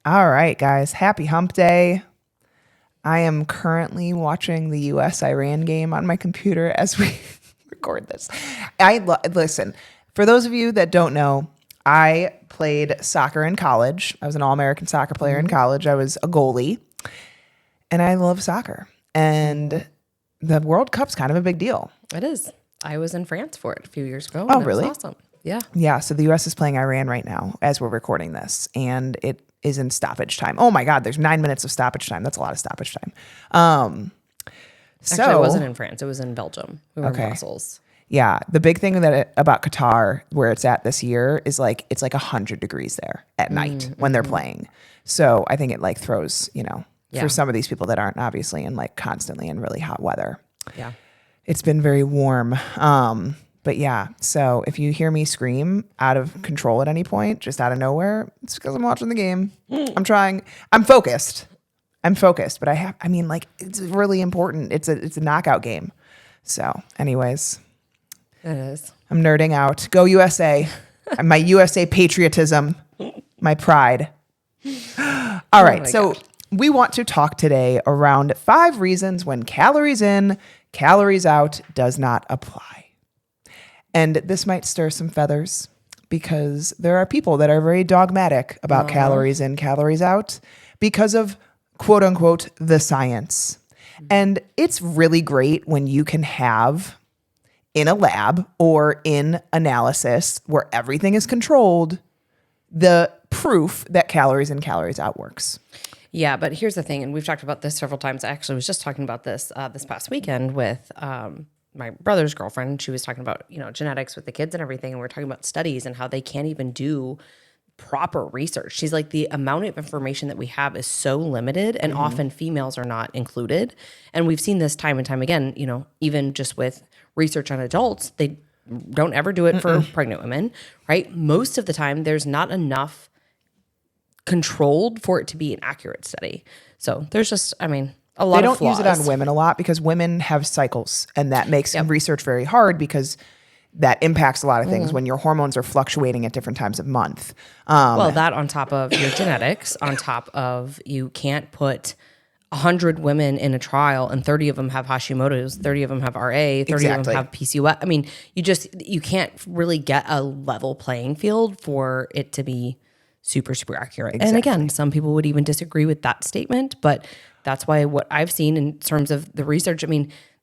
All right, guys. Happy hump day. I am currently watching the US-Iran game on my computer as we record this. Listen, for those of you that don't know, I played soccer in college. I was an All-American soccer player in college. I was a goalie, and I love soccer. And the World Cup's kind of a big deal. It is. I was in France for it a few years ago. Oh, really? It was awesome. Yeah. Yeah, so the U.S. is playing Iran right now as we're recording this, and it is in stoppage time. Oh my God, there's 9 minutes of stoppage time. That's a lot of stoppage time. Actually, it wasn't in France. It was in Belgium. We were in Brussels. Yeah, the big thing about Qatar, where it's at this year, is it's 100 degrees there at night when they're playing. So I think it throws, for some of these people that aren't obviously in constantly in really hot weather. Yeah. It's been very warm. But yeah, so if you hear me scream out of control at any point, just out of nowhere, it's because I'm watching the game. I'm trying. I'm focused, but it's really important. It's a knockout game. So anyways, it is. I'm nerding out. Go USA. My USA patriotism, my pride. All right. So we want to talk today around 5 reasons when calories in, calories out does not apply. And this might stir some feathers because there are people that are very dogmatic about calories in, calories out because of quote unquote the science. And it's really great when you can have in a lab or in analysis where everything is controlled, the proof that calories in, calories out works. Yeah, but here's the thing, and we've talked about this several times. I actually was just talking about this this past weekend with my brother's girlfriend. She was talking about, genetics with the kids and everything. And we're talking about studies and how they can't even do proper research. She's like, the amount of information that we have is so limited, and often females are not included. And we've seen this time and time again, even just with research on adults, they don't ever do it for pregnant women, right? Most of the time there's not enough controlled for it to be an accurate study. So there's just, a lot of flaws. They don't use it on women a lot because women have cycles, and that makes research very hard because that impacts a lot of things when your hormones are fluctuating at different times of month. Well, that on top of your genetics, on top of you can't put 100 women in a trial and 30 of them have Hashimoto's, 30 of them have RA, 30 of them have PCOS. You can't really get a level playing field for it to be super, super accurate. Exactly. And again, some people would even disagree with that statement, but that's why what I've seen in terms of the research,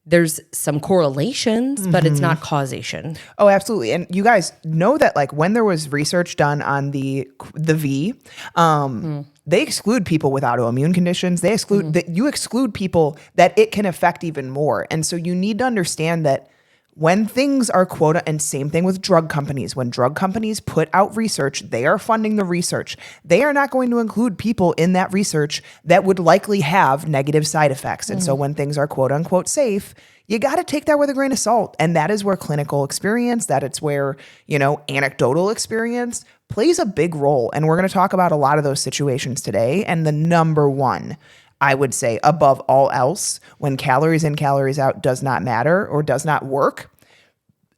there's some correlations, but it's not causation. Oh, absolutely. And you guys know that when there was research done on the V, they exclude people with autoimmune conditions. They exclude that you exclude people that it can affect even more. And so you need to understand that when things are quota, and same thing with drug companies, when drug companies put out research, they are funding the research. They are not going to include people in that research that would likely have negative side effects. And so when things are quote unquote safe, you got to take that with a grain of salt. And that is where clinical experience, that it's where, anecdotal experience plays a big role. And we're going to talk about a lot of those situations today. And the number one, I would say, above all else, when calories in, calories out does not matter or does not work,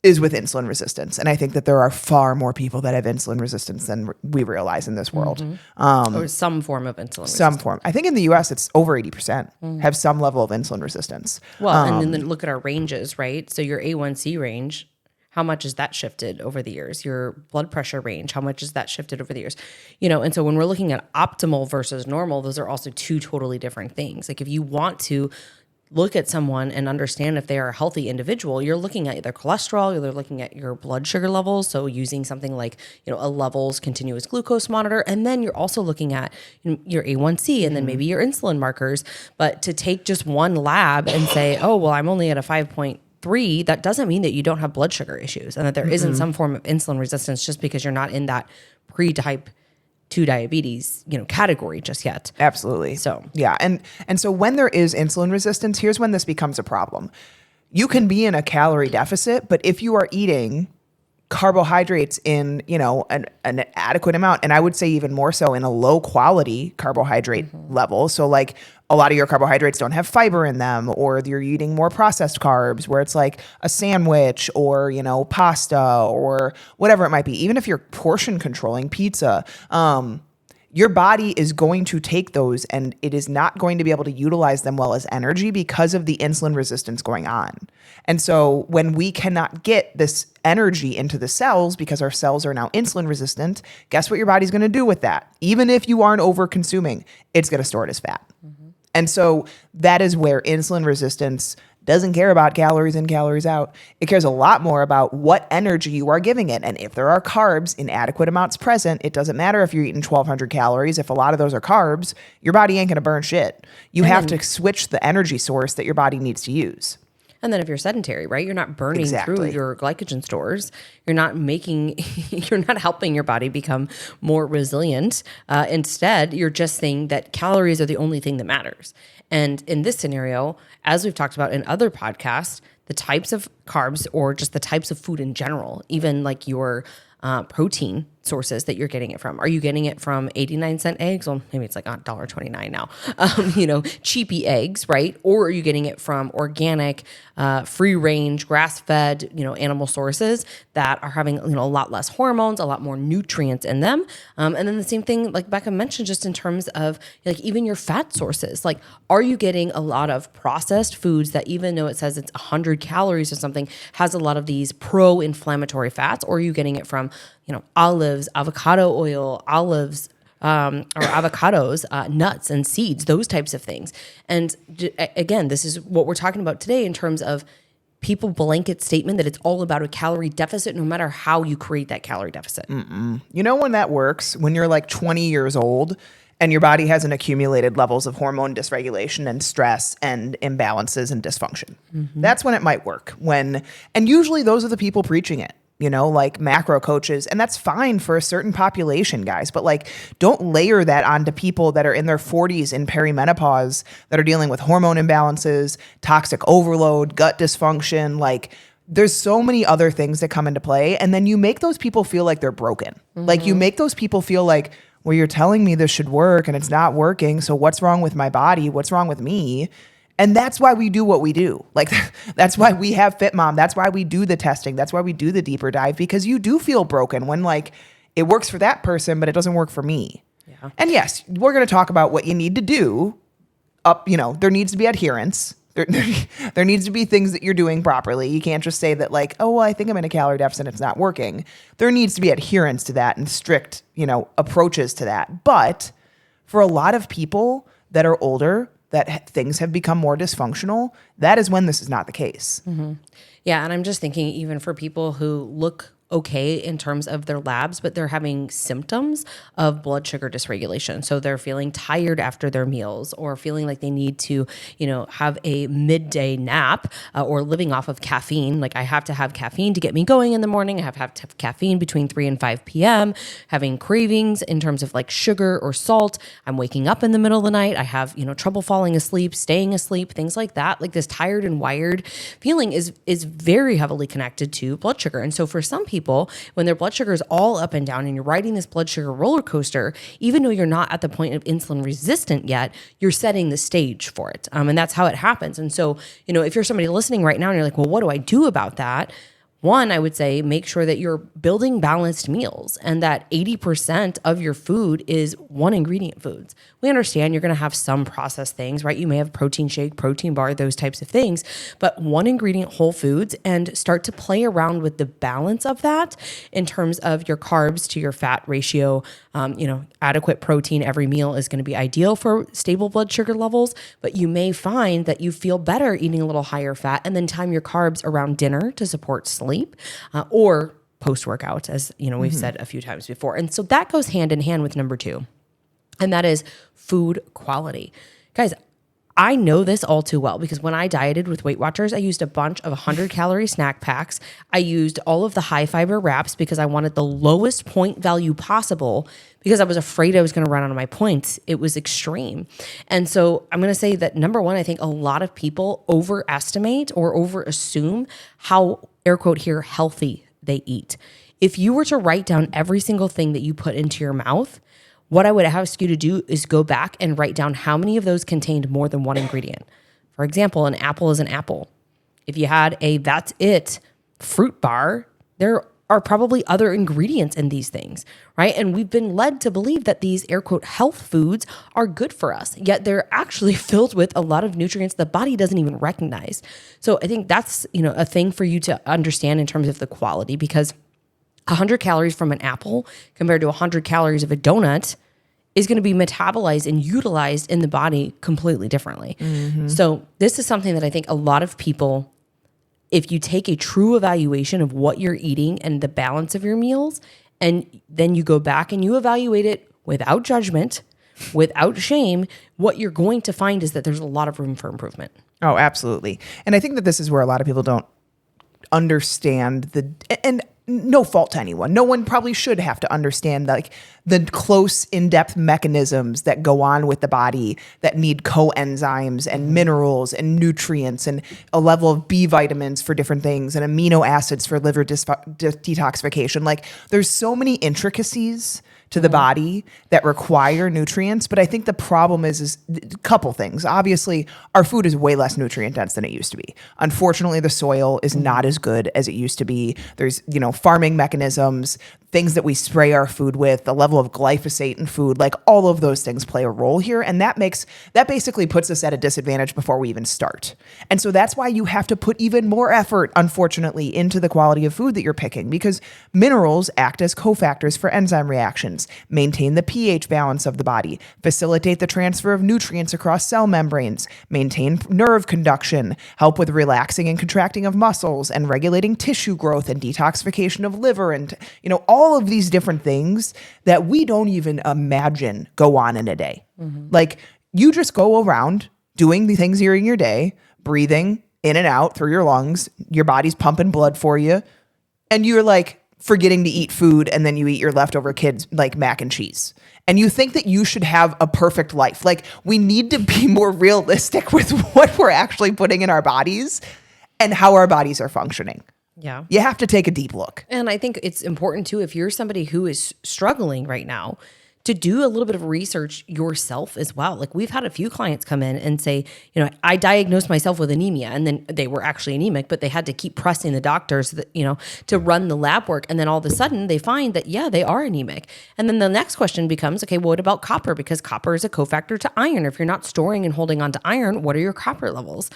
is with insulin resistance. And I think that there are far more people that have insulin resistance than we realize in this world. Or some form of insulin resistance. Some form. I think in the US, it's over 80% have some level of insulin resistance. Well, and then look at our ranges, right? So your A1C range, how much has that shifted over the years? Your blood pressure range, how much has that shifted over the years? And so when we're looking at optimal versus normal, those are also 2 totally different things. Like if you want to look at someone and understand if they are a healthy individual, you're looking at their cholesterol, you're looking at your blood sugar levels. So using something like, a levels continuous glucose monitor. And then you're also looking at your A1C and then maybe your insulin markers. But to take just one lab and say, oh, well, I'm only at a 5.3, that doesn't mean that you don't have blood sugar issues and that there isn't some form of insulin resistance just because you're not in that pre-type 2 diabetes, category just yet. Absolutely. So, yeah. And so when there is insulin resistance, here's when this becomes a problem. You can be in a calorie deficit, but if you are eating carbohydrates in, an adequate amount, and I would say even more so in a low quality carbohydrate level. So a lot of your carbohydrates don't have fiber in them, or you're eating more processed carbs where it's like a sandwich or, pasta or whatever it might be. Even if you're portion controlling pizza, your body is going to take those and it is not going to be able to utilize them well as energy because of the insulin resistance going on. And so when we cannot get this energy into the cells because our cells are now insulin resistant, guess what your body's going to do with that? Even if you aren't over consuming, it's going to store it as fat. And so that is where insulin resistance doesn't care about calories in, calories out. It cares a lot more about what energy you are giving it. And if there are carbs in adequate amounts present, it doesn't matter if you're eating 1,200 calories. If a lot of those are carbs, your body ain't going to burn shit. You have to switch the energy source that your body needs to use. And then if you're sedentary, right, you're not burning through your glycogen stores. You're not you're not helping your body become more resilient. Instead, you're just saying that calories are the only thing that matters. And in this scenario, as we've talked about in other podcasts, the types of carbs or just the types of food in general, even like your protein sources that you're getting it from. Are you getting it from 89-cent eggs? Well, maybe it's like $1.29 now, cheapy eggs, right? Or are you getting it from organic, free range, grass fed, animal sources that are having, a lot less hormones, a lot more nutrients in them. And then the same thing, like Becca mentioned, just in terms of like even your fat sources, like, are you getting a lot of processed foods that even though it says it's 100 calories or something, has a lot of these pro-inflammatory fats, or are you getting it from, olives, avocado oil, olives, or avocados, nuts and seeds, those types of things. And again, this is what we're talking about today in terms of people blanket statement that it's all about a calorie deficit, no matter how you create that calorie deficit. You know when that works? When you're like 20 years old and your body hasn't accumulated levels of hormone dysregulation and stress and imbalances and dysfunction. That's when it might work. And usually those are the people preaching it. Like macro coaches. And that's fine for a certain population, guys. But like, don't layer that onto people that are in their 40s in perimenopause that are dealing with hormone imbalances, toxic overload, gut dysfunction. Like, there's so many other things that come into play. And then you make those people feel like they're broken. Like, you make those people feel like, well, you're telling me this should work and it's not working. So what's wrong with my body? What's wrong with me? And that's why we do what we do. Like, that's why we have FitMom. That's why we do the testing. That's why we do the deeper dive, because you do feel broken when like it works for that person, but it doesn't work for me. Yeah. And yes, we're going to talk about what you need to do. There needs to be adherence. There needs to be things that you're doing properly. You can't just say that like, oh, well, I think I'm in a calorie deficit. It's not working. There needs to be adherence to that and strict, approaches to that. But for a lot of people that are older, that things have become more dysfunctional, that is when this is not the case. Yeah. And I'm just thinking, even for people who look okay in terms of their labs, but they're having symptoms of blood sugar dysregulation. So they're feeling tired after their meals, or feeling like they need to, have a midday nap, or living off of caffeine. Like, I have to have caffeine to get me going in the morning. I have to have caffeine between 3 and 5 p.m., having cravings in terms of like sugar or salt. I'm waking up in the middle of the night. I have, trouble falling asleep, staying asleep, things like that. Like, this tired and wired feeling is very heavily connected to blood sugar. And so for some people, when their blood sugar is all up and down and you're riding this blood sugar roller coaster, even though you're not at the point of insulin resistant yet, you're setting the stage for it. And that's how it happens. And so, if you're somebody listening right now and you're like, well, what do I do about that? One, I would say make sure that you're building balanced meals and that 80% of your food is one ingredient foods. We understand you're going to have some processed things, right? You may have protein shake, protein bar, those types of things, but one ingredient whole foods, and start to play around with the balance of that in terms of your carbs to your fat ratio. Adequate protein every meal is going to be ideal for stable blood sugar levels, but you may find that you feel better eating a little higher fat and then time your carbs around dinner to support sleep, or post-workout, as we've said a few times before. And so that goes hand in hand with number 2, and that is food quality. Guys, I know this all too well because when I dieted with Weight Watchers, I used a bunch of 100-calorie snack packs. I used all of the high-fiber wraps because I wanted the lowest point value possible because I was afraid I was going to run out of my points. It was extreme. And so I'm going to say that, number 1, I think a lot of people overestimate or overassume how, air quote here, healthy they eat. If you were to write down every single thing that you put into your mouth, what I would ask you to do is go back and write down how many of those contained more than one ingredient. For example, an apple is an apple. If you had a That's It fruit bar, there are are probably other ingredients in these things, right? And we've been led to believe that these air quote health foods are good for us, yet they're actually filled with a lot of nutrients the body doesn't even recognize. So I think that's, a thing for you to understand in terms of the quality, because 100 calories from an apple compared to 100 calories of a donut is going to be metabolized and utilized in the body completely differently. So this is something that I think a lot of people, if you take a true evaluation of what you're eating and the balance of your meals, and then you go back and you evaluate it without judgment, without shame, what you're going to find is that there's a lot of room for improvement. Oh, absolutely. And I think that this is where a lot of people don't understand and no fault to anyone. No one probably should have to understand like the close in-depth mechanisms that go on with the body that need coenzymes and minerals and nutrients and a level of B vitamins for different things and amino acids for liver detoxification. Like there's so many intricacies to the body that require nutrients. But I think the problem is a couple things. Obviously, our food is way less nutrient dense than it used to be. Unfortunately, the soil is not as good as it used to be. There's, farming mechanisms, things that we spray our food with, the level of glyphosate in food, like all of those things play a role here. And that basically puts us at a disadvantage before we even start. And so that's why you have to put even more effort, unfortunately, into the quality of food that you're picking, because minerals act as cofactors for enzyme reactions, maintain the pH balance of the body, facilitate the transfer of nutrients across cell membranes, maintain nerve conduction, help with relaxing and contracting of muscles, and regulating tissue growth and detoxification of liver, and all of these different things that we don't even imagine go on in a day. Like you just go around doing the things during your day, breathing in and out through your lungs, your body's pumping blood for you, and you're like forgetting to eat food, and then you eat your leftover kids like mac and cheese. And you think that you should have a perfect life. Like we need to be more realistic with what we're actually putting in our bodies and how our bodies are functioning. Yeah. You have to take a deep look. And I think it's important too, if you're somebody who is struggling right now, to do a little bit of research yourself as well. Like we've had a few clients come in and say, I diagnosed myself with anemia, and then they were actually anemic, but they had to keep pressing the doctors that, to run the lab work. And then all of a sudden they find that, yeah, they are anemic. And then the next question becomes, okay, well, what about copper? Because copper is a cofactor to iron. If you're not storing and holding on to iron, what are your copper levels?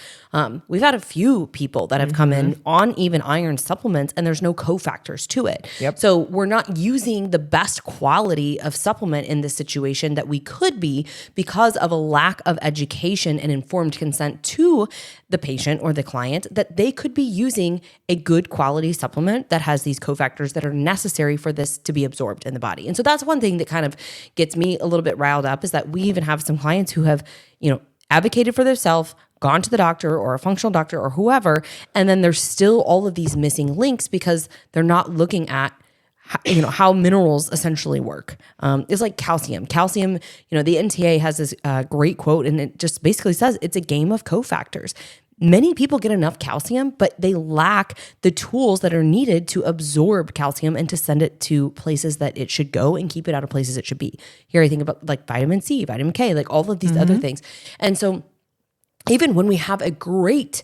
We've had a few people that have come in on even iron supplements, and there's no cofactors to it. Yep. So we're not using the best quality of supplement in this situation that we could be, because of a lack of education and informed consent to the patient or the client, that they could be using a good quality supplement that has these cofactors that are necessary for this to be absorbed in the body. And so that's one thing that kind of gets me a little bit riled up, is that we even have some clients who have, advocated for themselves, gone to the doctor or a functional doctor or whoever, and then there's still all of these missing links because they're not looking at how minerals essentially work. It's like calcium. Calcium, the NTA has this great quote, and it just basically says it's a game of cofactors. Many people get enough calcium, but they lack the tools that are needed to absorb calcium and to send it to places that it should go and keep it out of places it should be. Here I think about like vitamin C, vitamin K, like all of these other things. And so even when we have a great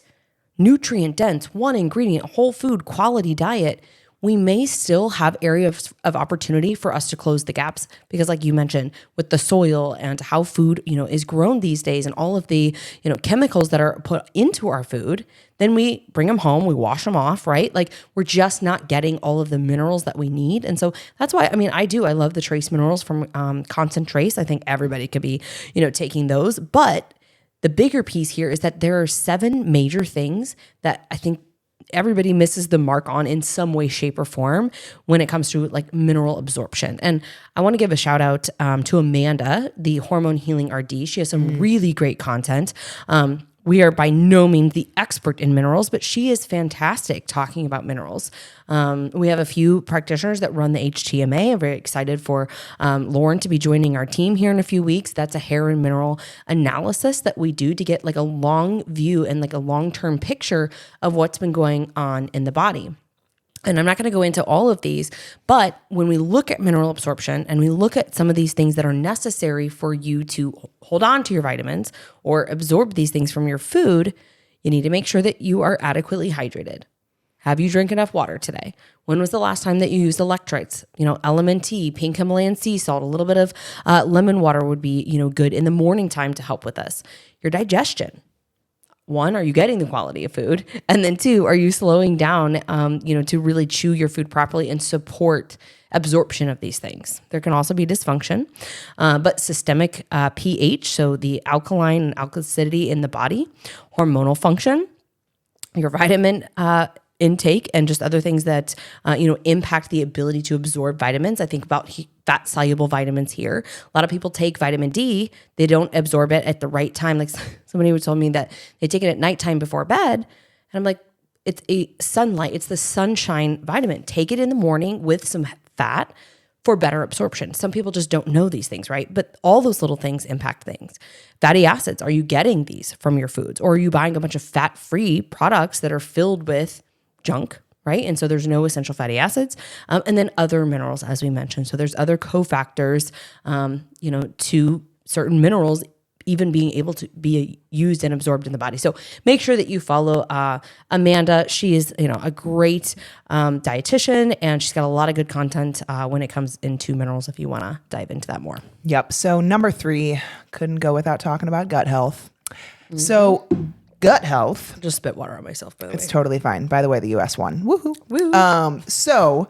nutrient dense, one ingredient, whole food, quality diet, we may still have areas of opportunity for us to close the gaps, because like you mentioned, with the soil and how food, is grown these days and all of the, chemicals that are put into our food, then we bring them home, we wash them off, right? Like we're just not getting all of the minerals that we need. And so that's why, I love the trace minerals from Constant Trace. I think everybody could be, taking those. But the bigger piece here is that there are 7 major things that I think everybody misses the mark on in some way, shape, or form when it comes to like mineral absorption. And I want to give a shout out to Amanda, the Hormone Healing RD. She has some really great content. We are by no means the expert in minerals, but she is fantastic talking about minerals. We have a few practitioners that run the HTMA. I'm very excited for Lauren to be joining our team here in a few weeks. That's a hair and mineral analysis that we do to get like a long view and like a long-term picture of what's been going on in the body. And I'm not going to go into all of these, but when we look at mineral absorption and we look at some of these things that are necessary for you to hold on to your vitamins or absorb these things from your food, you need to make sure that you are adequately hydrated. Have you drank enough water today? When was the last time that you used electrolytes? LMNT, pink Himalayan sea salt, a little bit of lemon water would be, good in the morning time to help with this. Your digestion. 1, are you getting the quality of food? And then 2, are you slowing down, to really chew your food properly and support absorption of these things? There can also be dysfunction, but systemic pH, so the alkaline and alkalicity in the body, hormonal function, your vitamin intake, and just other things that impact the ability to absorb vitamins. I think about fat soluble vitamins here. A lot of people take vitamin D, they don't absorb it at the right time. Like somebody who told me that they take it at nighttime before bed, and I'm like, it's it's the sunshine vitamin. Take it in the morning with some fat for better absorption. Some people just don't know these things, right? But all those little things impact things. Fatty acids, are you getting these from your foods? Or are you buying a bunch of fat-free products that are filled with junk, right? And so there's no essential fatty acids. And then other minerals, as we mentioned. So there's other cofactors, to certain minerals even being able to be used and absorbed in the body. So make sure that you follow Amanda. She is, a great dietitian, and she's got a lot of good content when it comes into minerals if you want to dive into that more. Yep. So number 3, couldn't go without talking about gut health. Mm-hmm. So gut health. Just spit water on myself, by the way. It's totally fine. By the way, the US won. Woohoo. Woo. So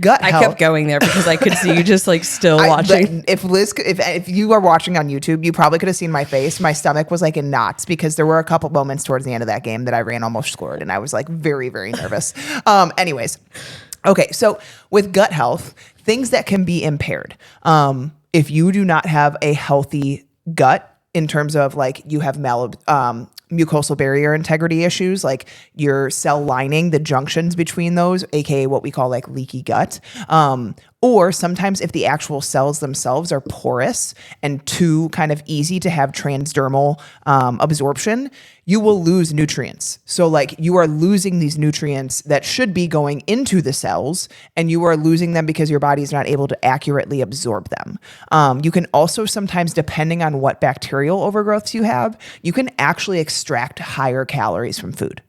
gut health. I kept going there because I could see you just still watching. If you are watching on YouTube, you probably could have seen my face. My stomach was in knots because there were a couple moments towards the end of that game that I ran almost scored, and I was very, very nervous. Anyways. Okay. So with gut health, things that can be impaired. If you do not have a healthy gut, in terms of you have mucosal barrier integrity issues, like your cell lining, the junctions between those, aka what we call leaky gut. Or sometimes if the actual cells themselves are porous and too kind of easy to have transdermal absorption, you will lose nutrients. So you are losing these nutrients that should be going into the cells, and you are losing them because your body is not able to accurately absorb them. You can also sometimes, depending on what bacterial overgrowths you have, you can actually extract higher calories from food.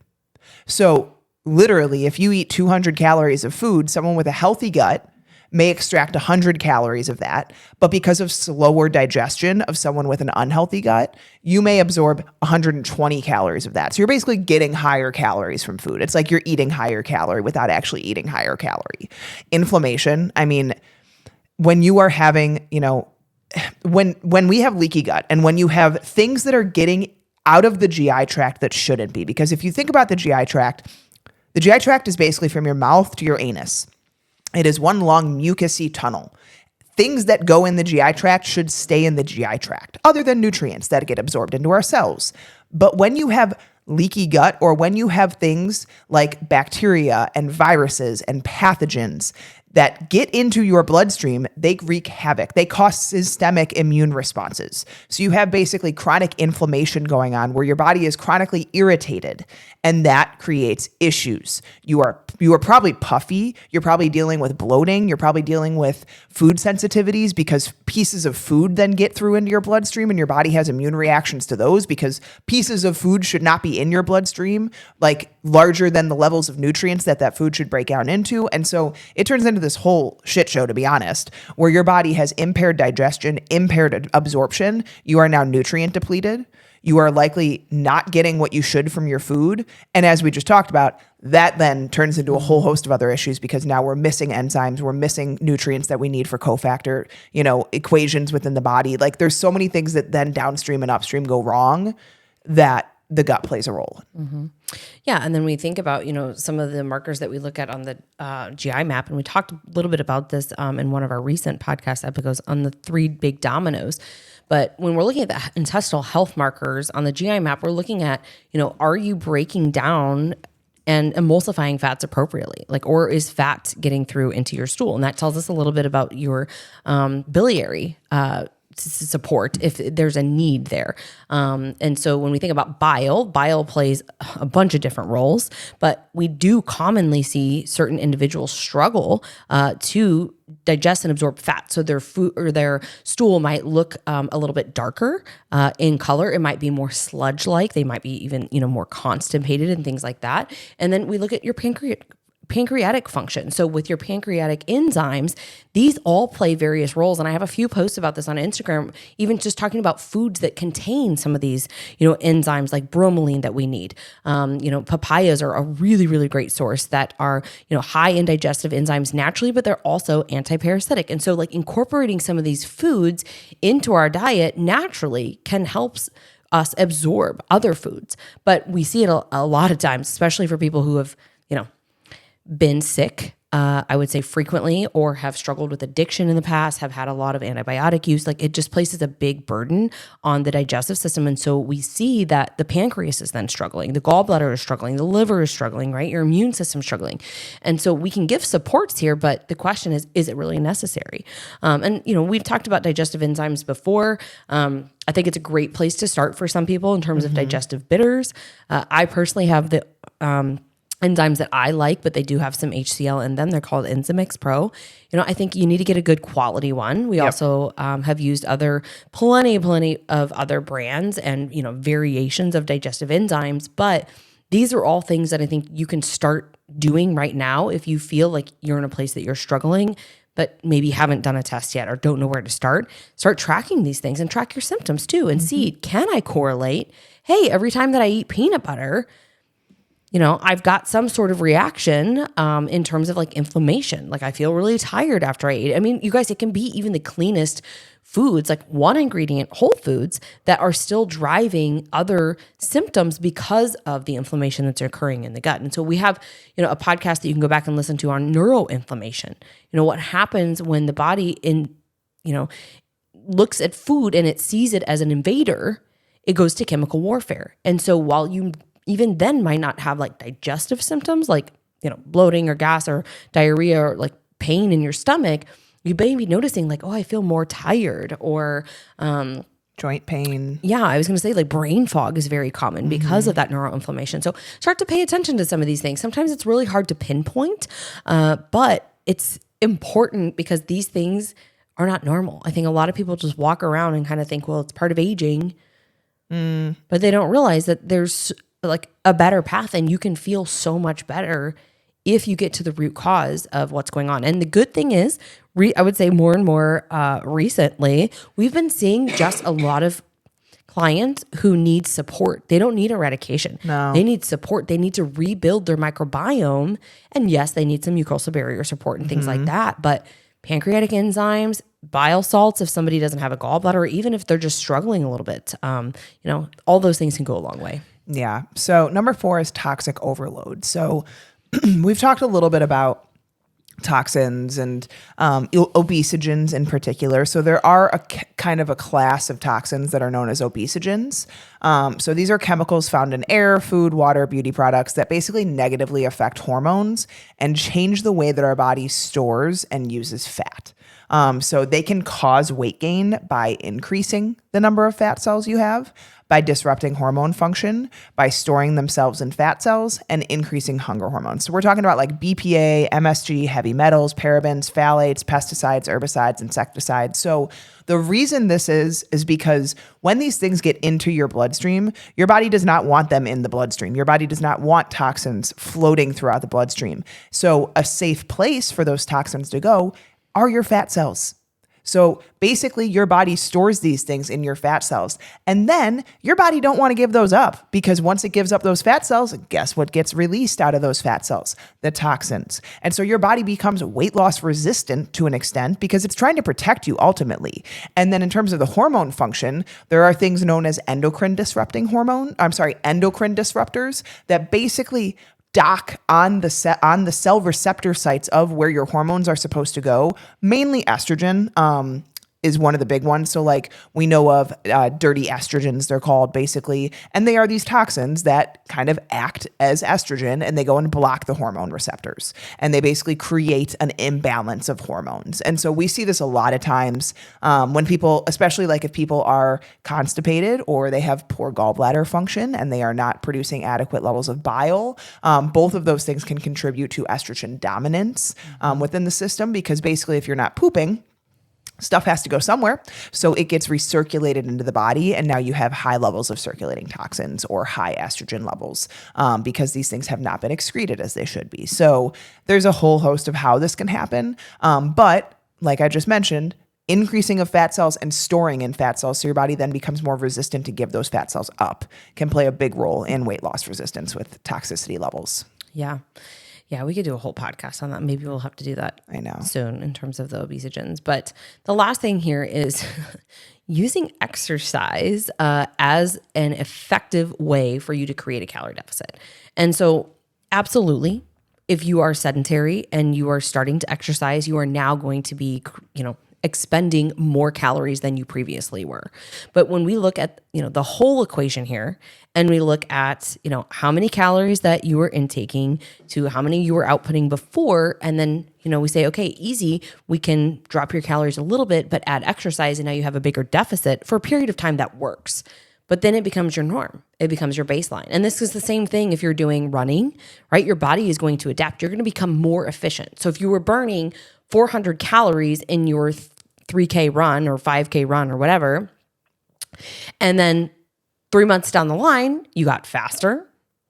So literally, if you eat 200 calories of food, someone with a healthy gut may extract 100 calories of that, but because of slower digestion of someone with an unhealthy gut, you may absorb 120 calories of that. So you're basically getting higher calories from food. It's like you're eating higher calorie without actually eating higher calorie. Inflammation, when you are having, when we have leaky gut and when you have things that are getting out of the GI tract that shouldn't be, because if you think about the GI tract is basically from your mouth to your anus. It is one long mucousy tunnel. Things that go in the GI tract should stay in the GI tract, other than nutrients that get absorbed into our cells. But when you have leaky gut, or when you have things like bacteria and viruses and pathogens that get into your bloodstream, they wreak havoc. They cause systemic immune responses. So you have basically chronic inflammation going on where your body is chronically irritated, and that creates issues. You are probably puffy. You're probably dealing with bloating. You're probably dealing with food sensitivities because pieces of food then get through into your bloodstream, and your body has immune reactions to those because pieces of food should not be in your bloodstream, larger than the levels of nutrients that food should break down into. And so it turns into this whole shit show, to be honest, where your body has impaired digestion, impaired absorption. You are now nutrient depleted. You are likely not getting what you should from your food. And as we just talked about, that then turns into a whole host of other issues because now we're missing enzymes, we're missing nutrients that we need for cofactor, equations within the body. There's so many things that then downstream and upstream go wrong that the gut plays a role. Mm-hmm. Yeah. And then we think about, some of the markers that we look at on the GI map. And we talked a little bit about this in one of our recent podcast episodes on the 3 big dominoes. But when we're looking at the intestinal health markers on the GI map, we're looking at, are you breaking down and emulsifying fats appropriately? Or is fat getting through into your stool? And that tells us a little bit about your biliary support if there's a need there. And so when we think about bile plays a bunch of different roles, but we do commonly see certain individuals struggle to digest and absorb fat. So their food or their stool might look a little bit darker in color. It might be more sludge-like. They might be even, more constipated and things like that. And then we look at your pancreatic function. So with your pancreatic enzymes, these all play various roles. And I have a few posts about this on Instagram, even just talking about foods that contain some of these, enzymes like bromelain that we need. Papayas are a really, really great source that are, high in digestive enzymes naturally, but they're also anti-parasitic. And so like incorporating some of these foods into our diet naturally can help us absorb other foods. But we see it a lot of times, especially for people who have, been sick, I would say frequently, or have struggled with addiction in the past, have had a lot of antibiotic use. Like it just places a big burden on the digestive system. And so we see that the pancreas is then struggling, the gallbladder is struggling, the liver is struggling, right? Your immune system is struggling. And so we can give supports here, but the question is it really necessary? We've talked about digestive enzymes before. I think it's a great place to start for some people in terms of digestive bitters. I personally have the enzymes that I like, but they do have some HCl in them. They're called Enzymix Pro. I think you need to get a good quality one. We also have used plenty of other brands and, variations of digestive enzymes, but these are all things that I think you can start doing right now if you feel like you're in a place that you're struggling, but maybe haven't done a test yet or don't know where to start. Start tracking these things and track your symptoms too and see, can I correlate? Hey, every time that I eat peanut butter, I've got some sort of reaction in terms of like inflammation. Like I feel really tired after I eat it. I mean, you guys, it can be even the cleanest foods, like one ingredient whole foods that are still driving other symptoms because of the inflammation that's occurring in the gut. And so we have, a podcast that you can go back and listen to on neuroinflammation. What happens when the body looks at food and it sees it as an invader, it goes to chemical warfare. And so while you even then might not have like digestive symptoms like, bloating or gas or diarrhea or like pain in your stomach, you may be noticing like, oh, I feel more tired or joint pain. Yeah, I was going to say like brain fog is very common because of that neuroinflammation. So start to pay attention to some of these things. Sometimes it's really hard to pinpoint, but it's important because these things are not normal. I think a lot of people just walk around and kind of think, well, it's part of aging, but they don't realize that there's like a better path and you can feel so much better if you get to the root cause of what's going on. And the good thing is, I would say more and more recently, we've been seeing just a lot of clients who need support. They don't need eradication. No. They need support. They need to rebuild their microbiome. And yes, they need some mucosal barrier support and things like that. But pancreatic enzymes, bile salts, if somebody doesn't have a gallbladder, or even if they're just struggling a little bit, all those things can go a long way. Yeah. So number 4 is toxic overload. So we've talked a little bit about toxins and obesogens in particular. So there are a kind of a class of toxins that are known as obesogens. So these are chemicals found in air, food, water, beauty products that basically negatively affect hormones and change the way that our body stores and uses fat. So they can cause weight gain by increasing the number of fat cells you have, by disrupting hormone function, by storing themselves in fat cells, and increasing hunger hormones. So we're talking about like BPA, MSG, heavy metals, parabens, phthalates, pesticides, herbicides, insecticides. So the reason this is because when these things get into your bloodstream, your body does not want them in the bloodstream. Your body does not want toxins floating throughout the bloodstream. So a safe place for those toxins to go are your fat cells. So basically your body stores these things in your fat cells, and then your body don't want to give those up, because once it gives up those fat cells, guess what gets released out of those fat cells? The toxins. And so your body becomes weight loss resistant to an extent because it's trying to protect you ultimately. And then in terms of the hormone function, there are things known as endocrine disruptors that basically dock on the cell receptor sites of where your hormones are supposed to go, mainly estrogen. is one of the big ones. So like we know of dirty estrogens, they're called basically, and they are these toxins that kind of act as estrogen and they go and block the hormone receptors and they basically create an imbalance of hormones. And so we see this a lot of times when people, especially like if people are constipated or they have poor gallbladder function and they are not producing adequate levels of bile. Both of those things can contribute to estrogen dominance within the system, because basically if you're not pooping, stuff has to go somewhere. So it gets recirculated into the body. And now you have high levels of circulating toxins or high estrogen levels because these things have not been excreted as they should be. So there's a whole host of how this can happen. But like I just mentioned, increasing of fat cells and storing in fat cells, so your body then becomes more resistant to give those fat cells up, can play a big role in weight loss resistance with toxicity levels. Yeah. Yeah, we could do a whole podcast on that. Maybe we'll have to do that soon in terms of the obesogens. But the last thing here is using exercise as an effective way for you to create a calorie deficit. And so absolutely, if you are sedentary and you are starting to exercise, you are now going to be, expending more calories than you previously were. But when we look at, the whole equation here, and we look at, how many calories that you were intaking to how many you were outputting before, and then, we say, okay, easy, we can drop your calories a little bit, but add exercise, and now you have a bigger deficit for a period of time that works. But then it becomes your norm. It becomes your baseline. And this is the same thing if you're doing running, right? Your body is going to adapt. You're going to become more efficient. So if you were burning 400 calories in your 3K run or 5K run or whatever, and then 3 months down the line, you got faster,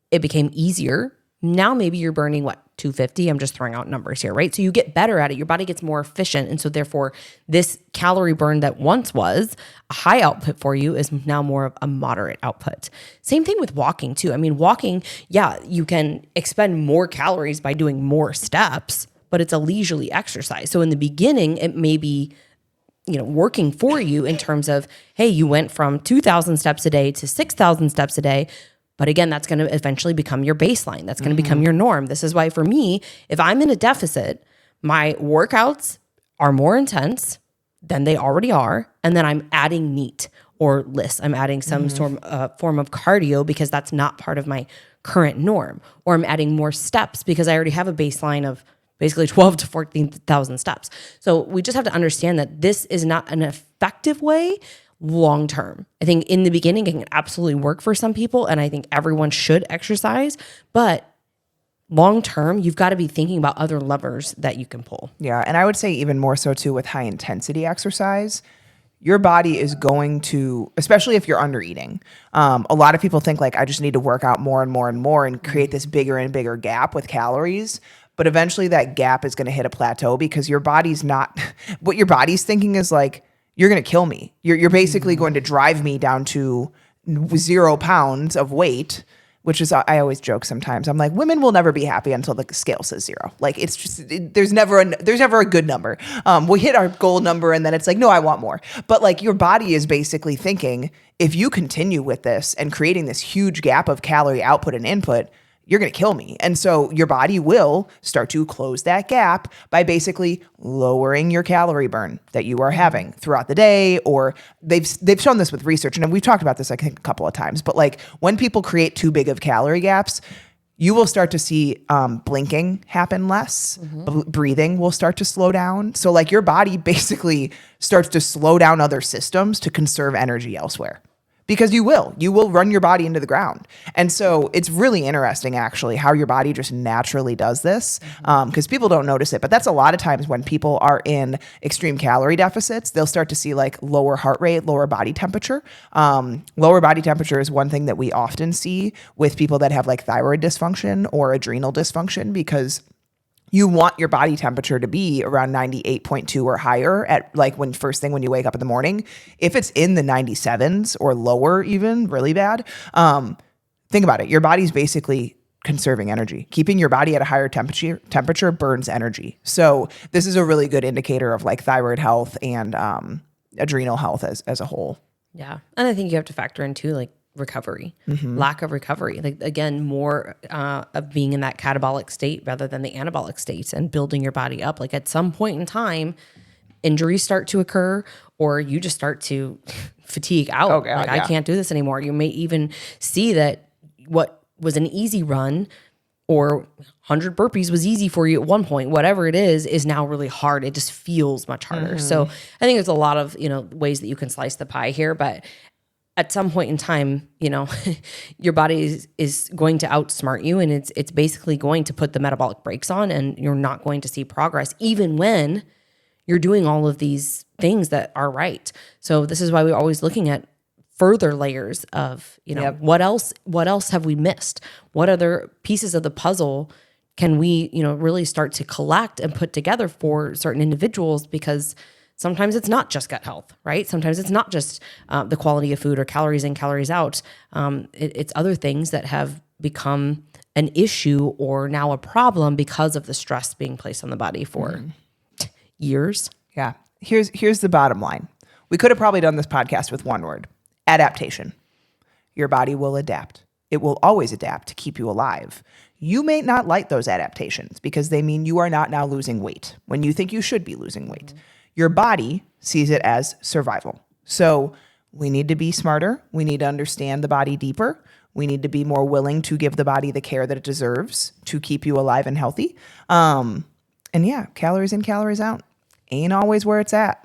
it became easier. Now maybe you're burning 250? I'm just throwing out numbers here, right? So you get better at it. Your body gets more efficient. And so therefore, this calorie burn that once was a high output for you is now more of a moderate output. Same thing with walking too. I mean, walking, you can expend more calories by doing more steps, but it's a leisurely exercise. So in the beginning, it may be working for you in terms of, hey, you went from 2,000 steps a day to 6,000 steps a day. But again, that's going to eventually become your baseline. That's going to become your norm. This is why for me, if I'm in a deficit, my workouts are more intense than they already are. And then I'm adding NEAT or LISS. I'm adding some form of cardio because that's not part of my current norm. Or I'm adding more steps because I already have a baseline of basically 12 to 14,000 steps. So we just have to understand that this is not an effective way long term. I think in the beginning, it can absolutely work for some people, and I think everyone should exercise. But long term, you've got to be thinking about other levers that you can pull. Yeah, and I would say even more so too with high intensity exercise. Your body is going to, especially if you're under eating. A lot of people think like, I just need to work out more and more and more and create this bigger and bigger gap with calories. But eventually that gap is going to hit a plateau because your body's not, what your body's thinking is like, you're going to kill me. You're basically going to drive me down to 0 pounds of weight, which is, I always joke sometimes. I'm like, women will never be happy until the scale says 0. Like it's just, there's never a good number. We hit our goal number and then it's like, no, I want more. But like your body is basically thinking, if you continue with this and creating this huge gap of calorie output and input, you're going to kill me. And so your body will start to close that gap by basically lowering your calorie burn that you are having throughout the day. Or they've shown this with research, and we've talked about this, I think, a couple of times, but like when people create too big of calorie gaps, you will start to see blinking happen less. Breathing will start to slow down. So like your body basically starts to slow down other systems to conserve energy elsewhere. Because you will run your body into the ground. And so it's really interesting actually how your body just naturally does this because people don't notice it. But that's a lot of times when people are in extreme calorie deficits, they'll start to see like lower heart rate, lower body temperature. Lower body temperature is one thing that we often see with people that have like thyroid dysfunction or adrenal dysfunction because you want your body temperature to be around 98.2 or higher at like first thing when you wake up in the morning. If it's in the 97s or lower, even really bad, think about it. Your body's basically conserving energy. Keeping your body at a higher temperature burns energy. So this is a really good indicator of like thyroid health and adrenal health as a whole. Yeah. And I think you have to factor in too, like recovery, lack of recovery. Like again, more of being in that catabolic state rather than the anabolic state and building your body up. Like at some point in time, injuries start to occur, or you just start to fatigue out. Oh, God, like, yeah. I can't do this anymore. You may even see that what was an easy run or 100 burpees was easy for you at one point, whatever it is now really hard. It just feels much harder. So I think there's a lot of, ways that you can slice the pie here, but at some point in time, your body is going to outsmart you, and it's basically going to put the metabolic brakes on, and you're not going to see progress even when you're doing all of these things that are right. So this is why we're always looking at further layers of, Yep. what else have we missed? What other pieces of the puzzle can we, really start to collect and put together for certain individuals? Because sometimes it's not just gut health, right? Sometimes it's not just the quality of food or calories in, calories out. It's other things that have become an issue or now a problem because of the stress being placed on the body for years. Yeah. Here's the bottom line. We could have probably done this podcast with one word: adaptation. Your body will adapt. It will always adapt to keep you alive. You may not like those adaptations because they mean you are not now losing weight when you think you should be losing weight. Your body sees it as survival. So we need to be smarter. We need to understand the body deeper. We need to be more willing to give the body the care that it deserves to keep you alive and healthy. And yeah, calories in, calories out ain't always where it's at.